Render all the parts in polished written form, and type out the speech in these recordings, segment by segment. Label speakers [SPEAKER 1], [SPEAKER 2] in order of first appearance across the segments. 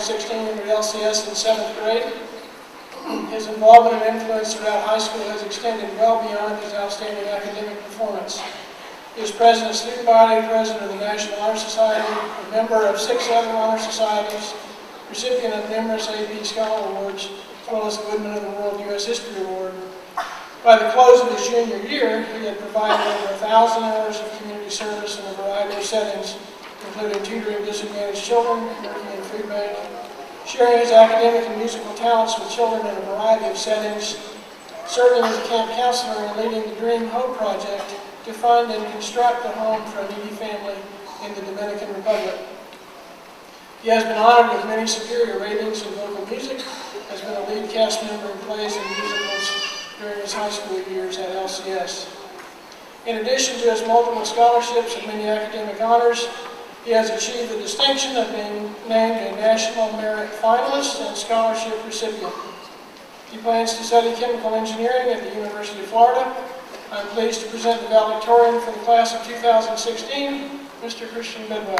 [SPEAKER 1] 2016 into LCS in 7th grade. His involvement and influence throughout high school has extended well beyond his outstanding academic performance. He is president of student body, president of the National Honor Society, a member of 6 other honor societies, recipient of numerous AP Scholar Awards, as well as the Woodman of the World U.S. History Award. By the close of his junior year, he had provided over 1,000 hours of community service in a variety of settings, including tutoring disadvantaged children, working in food bank, sharing his academic and musical talents with children in a variety of settings, serving as a camp counselor and leading the Dream Home Project to fund and construct a home for a needy family in the Dominican Republic. He has been honored with many superior ratings in vocal music, has been a lead cast member in plays and musicals during his high school years at LCS. In addition to his multiple scholarships and many academic honors, he has achieved the distinction of being named a National Merit Finalist and Scholarship recipient. He plans to study chemical engineering at the University of Florida. I'm pleased to present the Valedictorian for the class of 2016, Mr. Christian Bedwell.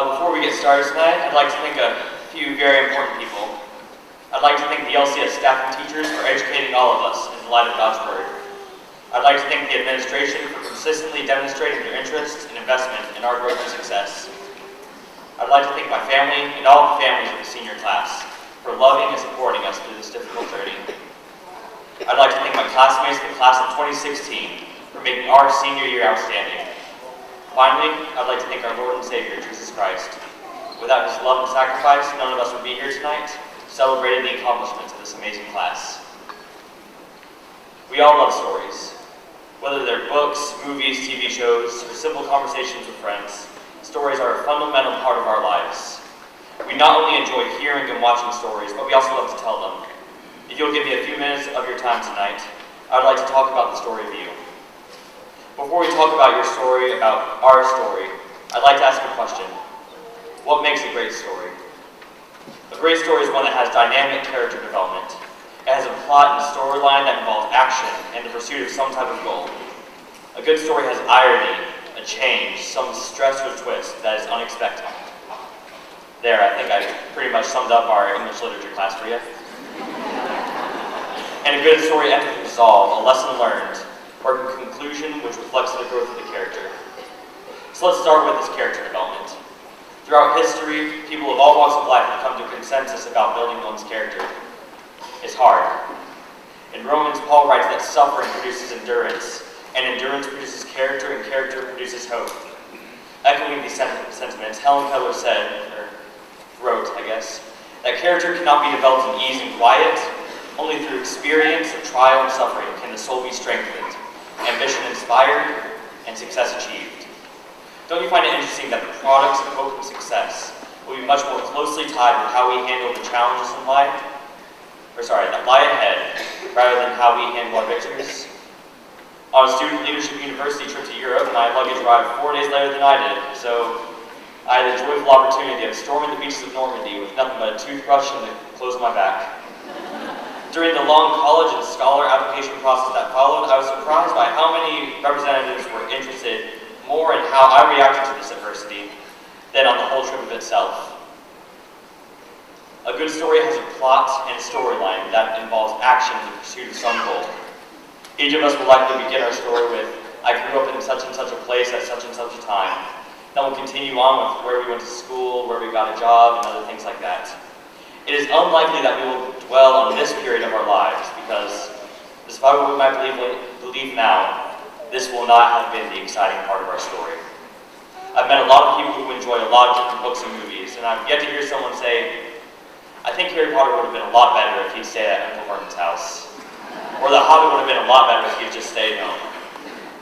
[SPEAKER 2] Before we get started tonight, I'd like to thank a few very important people. I'd like to thank the LCS staff and teachers for educating all of us in the light of God's Word. I'd like to thank the administration for consistently demonstrating their interest and investment in our growth and success. I'd like to thank my family and all the families of the senior class for loving and supporting us through this difficult journey. I'd like to thank my classmates in the class of 2016 for making our senior year outstanding. Finally, I'd like to thank our Lord and Savior, Jesus Christ. Without his love and sacrifice, none of us would be here tonight, celebrating the accomplishments of this amazing class. We all love stories. Whether they're books, movies, TV shows, or simple conversations with friends, stories are a fundamental part of our lives. We not only enjoy hearing and watching stories, but we also love to tell them. If you'll give me a few minutes of your time tonight, I'd like to talk about the story of you. Before we talk about your story, about our story, I'd like to ask a question. What makes a great story? A great story is one that has dynamic character development. It has a plot and storyline that involves action and the pursuit of some type of goal. A good story has irony, a change, some stress or twist that is unexpected. There, I think I pretty much summed up our English literature class for you. And a good story ends with resolve, a lesson learned, or a conclusion which reflects the growth of the character. So let's start with this character development. Throughout history, people of all walks of life have come to a consensus about building one's character. It's hard. In Romans, Paul writes that suffering produces endurance, and endurance produces character, and character produces hope. Echoing these sentiments, Helen Keller wrote, that character cannot be developed in ease and quiet. Only through experience of trial and suffering can the soul be strengthened, ambition inspired, and success achieved. Don't you find it interesting that the products of hope and success will be much more closely tied with how we handle the challenges in life, that lie ahead, rather than how we handle our victories? On a student leadership university trip to Europe, my luggage arrived 4 days later than I did, so I had the joyful opportunity of storming the beaches of Normandy with nothing but a toothbrush and the clothes on my back. During the long college and scholar application process that followed, I was surprised by how many representatives were interested more in how I reacted to this adversity than on the whole trip of itself. A good story has a plot and storyline that involves action in pursuit of some goal. Each of us will likely begin our story with, I grew up in such and such a place at such and such a time. Then we'll continue on with where we went to school, where we got a job, and other things like that. It is unlikely that we will dwell on this period of our lives because, despite what we might believe now, this will not have been the exciting part of our story. I've met a lot of people who enjoy a lot of different books and movies, and I've yet to hear someone say, I think Harry Potter would have been a lot better if he'd stayed at Uncle Vernon's house. Or The Hobbit would have been a lot better if he'd just stayed home.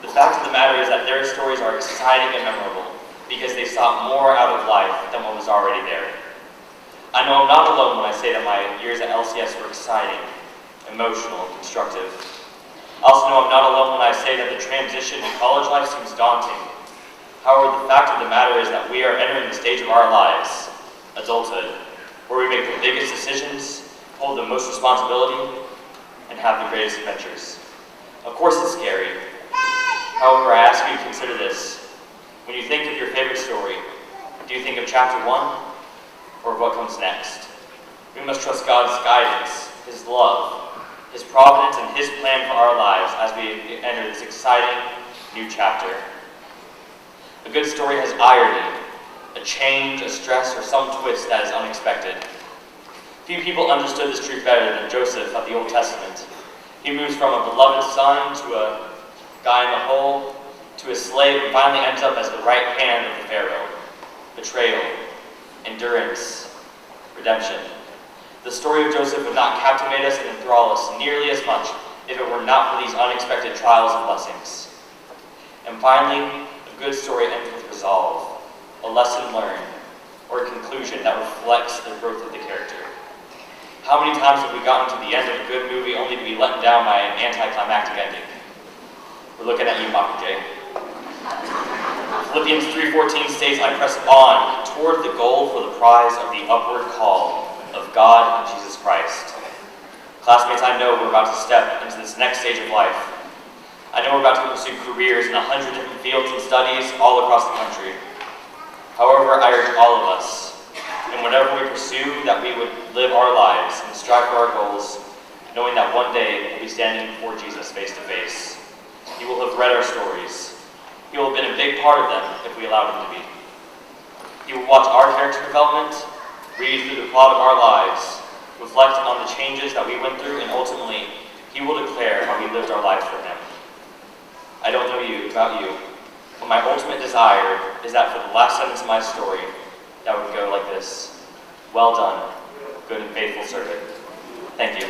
[SPEAKER 2] The fact of the matter is that their stories are exciting and memorable because they sought more out of life than what was already there. I know I'm not alone when I say that my years at LCS were exciting, emotional, and constructive. I also know I'm not alone when I say that the transition to college life seems daunting. However, the fact of the matter is that we are entering the stage of our lives adulthood, where we make the biggest decisions, hold the most responsibility, and have the greatest adventures. Of course it's scary. However, I ask you to consider this. When you think of your favorite story, do you think of chapter 1 or of what comes next? We must trust God's guidance, His love, His providence, and His plan for our lives as we enter this exciting new chapter. A good story has irony, a change, a stress, or some twist that is unexpected. Few people understood this truth better than Joseph of the Old Testament. He moves from a beloved son to a guy in the hole to a slave and finally ends up as the right hand of the Pharaoh. Betrayal, endurance, redemption. The story of Joseph would not captivate us and enthrall us nearly as much if it were not for these unexpected trials and blessings. And finally, a good story ends with resolve, a lesson learned, or a conclusion that reflects the growth of the character. How many times have we gotten to the end of a good movie only to be let down by an anticlimactic ending? We're looking at you, Papa J. Philippians 3:14 states, I press on toward the goal for the prize of the upward call of God in Jesus Christ. Classmates, I know we're about to step into this next stage of life. I know we're about to pursue careers in 100 different fields and studies all across the country. However, I urge all of us, in whatever we pursue, that we would live our lives and strive for our goals, knowing that one day we'll be standing before Jesus face to face. He will have read our stories. He will have been a big part of them if we allowed him to be. He will watch our character development, read through the plot of our lives, reflect on the changes that we went through, and ultimately, he will declare how we lived our lives for him. I don't know about you, but my ultimate desire is that for the last sentence of my story, that would go like this. Well done, good and faithful servant. Thank you.